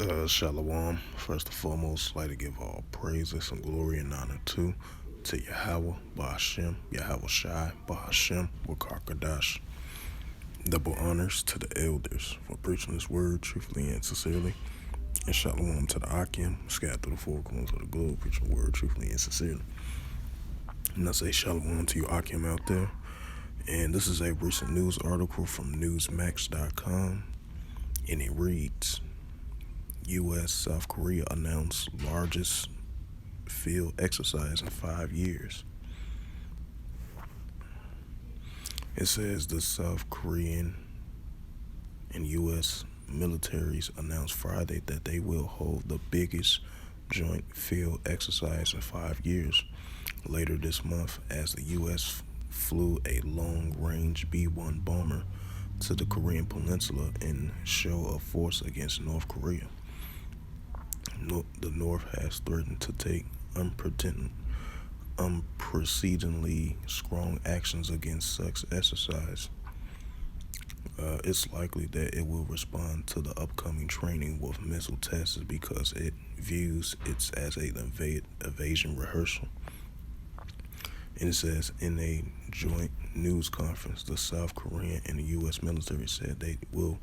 Shalom. First and foremost, I'd like to give all praises and glory and honor to Yahweh, Bahashem, Yahweh Shai, Bahashem, Wakar Double honors to the elders for preaching this word truthfully and sincerely. And shalom to the Akim, scattered through the four corners of the globe, preaching the word truthfully and sincerely. And I say shalom to you Akim out there. And this is a recent news article from Newsmax.com. And it reads, U.S. South Korea announced largest field exercise in 5 years. It says the South Korean and U.S. militaries announced Friday that they will hold the biggest joint field exercise in 5 years later this month as the U.S. flew a long-range B-1 bomber to the Korean Peninsula in show of force against North Korea. The North has threatened to take unprecedentedly strong actions against such exercise. It's likely that it will respond to the upcoming training with missile tests because it views it as an evasion rehearsal. And it says in a joint news conference, the South Korean and the U.S. military said they will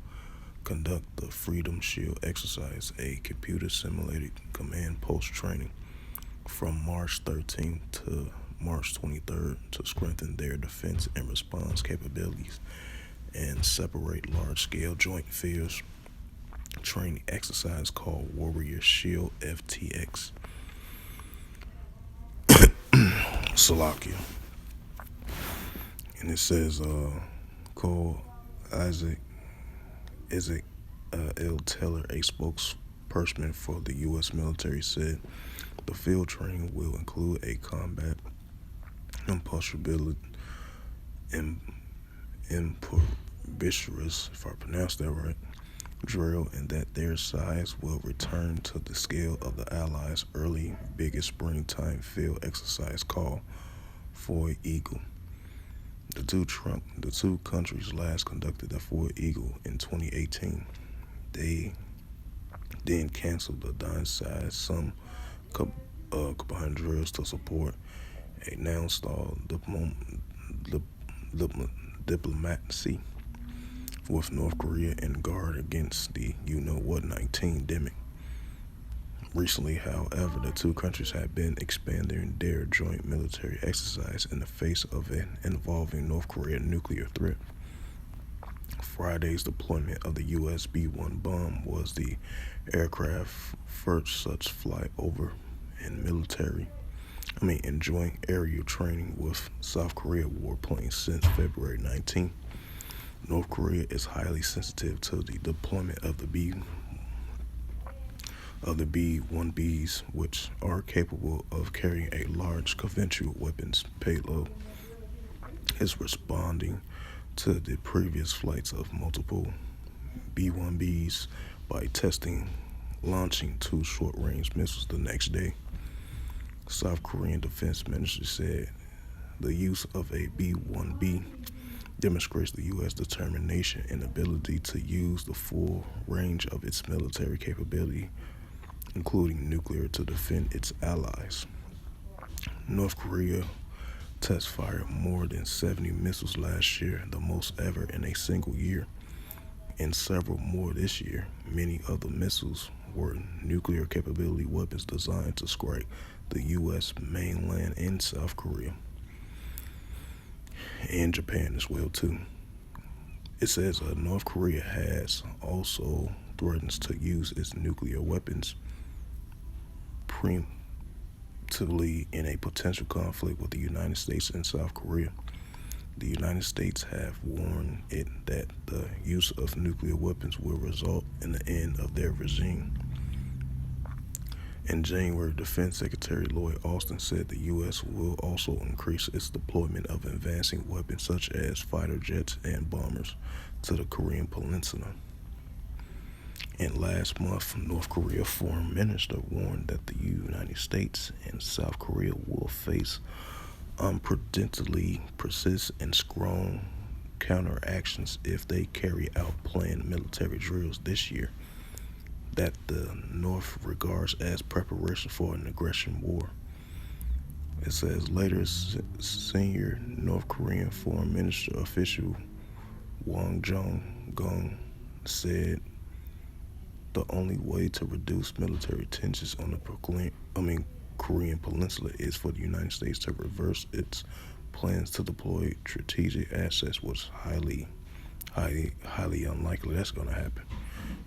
conduct the Freedom Shield exercise, a computer-simulated command post training, from March 13th to March 23rd to strengthen their defense and response capabilities and separate large-scale joint field training exercise called Warrior Shield FTX. Salakia. And it says, Cole Isaac L. Taylor, a spokesperson for the U.S. military, said the field training will include a combat impossibility improvisaris, if I pronounced that right, drill, and that their size will return to the scale of the Allies' early biggest springtime field exercise called Foy Eagle. The two countries last conducted the Foy Eagle in 2018. They then canceled the dime-sized some combined drills to support a now-stalled diplomacy with North Korea and guard against the you-know-what-19 demic. Recently, however, the two countries have been expanding their joint military exercise in the face of an involving North Korean nuclear threat. Friday's deployment of the U.S. B-1 bomb was the aircraft's first such flight over in joint aerial training with South Korea warplanes since February 19. North Korea is highly sensitive to the deployment of the B-1Bs, which are capable of carrying a large conventional weapons payload. Is responding to the previous flights of multiple B-1Bs by launching two short-range missiles the next day. South Korean Defense Ministry said the use of a B-1B demonstrates the U.S. determination and ability to use the full range of its military capability, including nuclear, to defend its allies. North Korea test fired more than 70 missiles last year, the most ever in a single year, and several more this year. Many of the missiles were nuclear capability weapons designed to strike the U.S. mainland and South Korea, and Japan as well too. It says North Korea has also threatens to use its nuclear weapons preemptively in a potential conflict with the United States and South Korea. The United States have warned it that the use of nuclear weapons will result in the end of their regime. In January, Defense Secretary Lloyd Austin said the U.S. will also increase its deployment of advancing weapons such as fighter jets and bombers to the Korean Peninsula. And last month, North Korea Foreign Minister warned that the United States and South Korea will face unprecedentedly persist and strong counteractions if they carry out planned military drills this year. that the North regards as preparation for an aggression war. It says later, senior North Korean foreign minister official Wang Jong-gong said the only way to reduce military tensions on the Korean Peninsula is for the United States to reverse its plans to deploy strategic assets, was highly unlikely that's going to happen,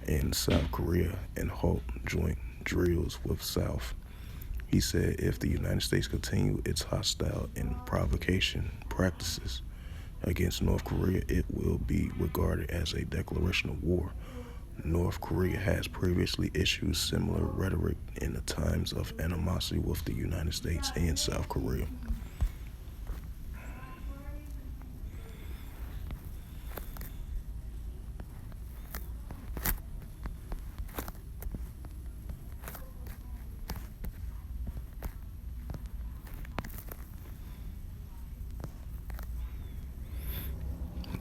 in South Korea and halt joint drills with South. He said if the United States continue its hostile and provocation practices against North Korea, it will be regarded as a declaration of war. North Korea has previously issued similar rhetoric in the times of animosity with the United States and South Korea.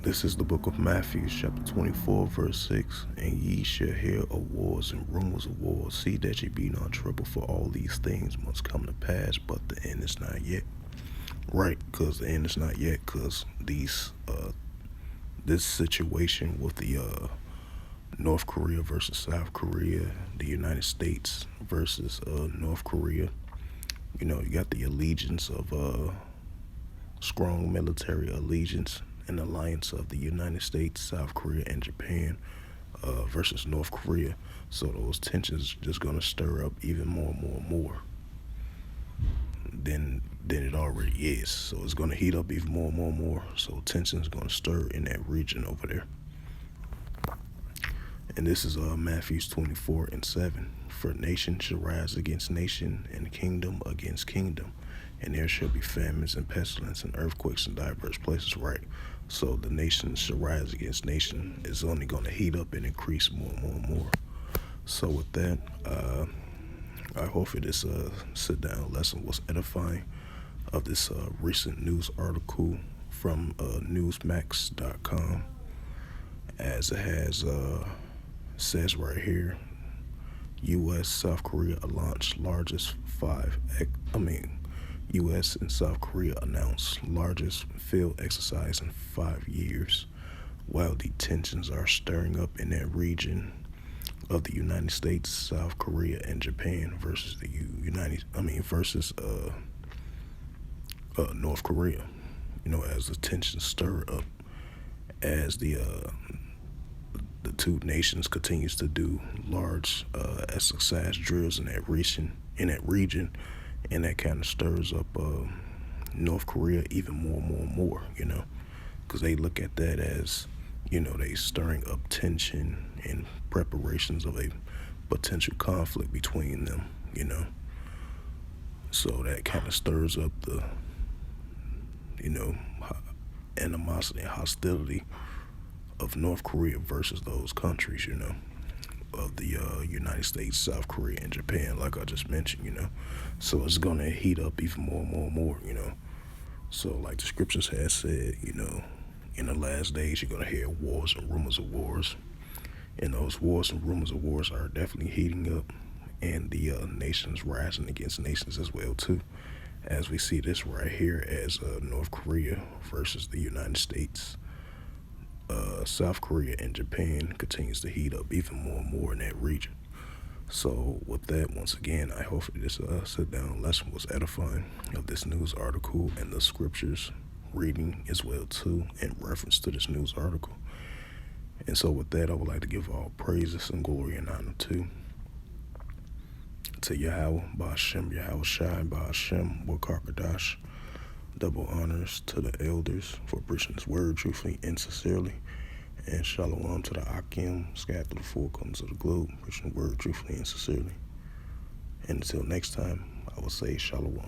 This is the book of Matthew, chapter 24, verse 6. And ye shall hear of wars and rumors of wars. See that ye be not troubled, for all these things must come to pass, but the end is not yet. Right, because the end is not yet, because this situation with the North Korea versus South Korea, the United States versus North Korea. You got the allegiance of strong military allegiance and alliance of the United States, South Korea, and Japan versus North Korea. So those tensions just gonna stir up even more and more than it already is. So it's gonna heat up even more and more. So tension's gonna stir in that region over there. And this is Matthew 24 and 7. For nation shall rise against nation, and kingdom against kingdom, and there shall be famines and pestilence and earthquakes in diverse places. Right. So the nation shall rise against nation is only going to heat up and increase more and more. So with that, I hope this sit-down lesson was edifying of this recent news article from Newsmax.com, as it has says right here, U.S. South Korea launched largest U.S. and South Korea announced largest field exercise in 5 years, while the tensions are stirring up in that region of the United States, South Korea, and Japan versus North Korea. As the tensions stir up, as the two nations continues to do large exercise drills in that region, and that kind of stirs up North Korea even more, because they look at that as, they stirring up tension and preparations of a potential conflict between them, So that kind of stirs up the, animosity and hostility of North Korea versus those countries, of the United States, South Korea, and Japan, like I just mentioned, So it's going to heat up even more, So like the scriptures has said, in the last days, you're going to hear wars and rumors of wars. And those wars and rumors of wars are definitely heating up, and the nations rising against nations as well, too. As we see this right here as North Korea versus the United States, South Korea, and Japan continues to heat up even more and more in that region. So with that, once again, I hope this sit-down lesson was edifying of this news article and the scriptures reading as well, too, in reference to this news article. And so with that, I would like to give all praises and glory and honor to Yahweh, Ba'ashem, Yahweh Shai, Ba'ashem, Wakarkadash. Double honors to the elders for preaching this word truthfully and sincerely. And shalom to the Akim, scattered through the four corners of the globe, preaching the word truthfully and sincerely. And until next time, I will say shalom.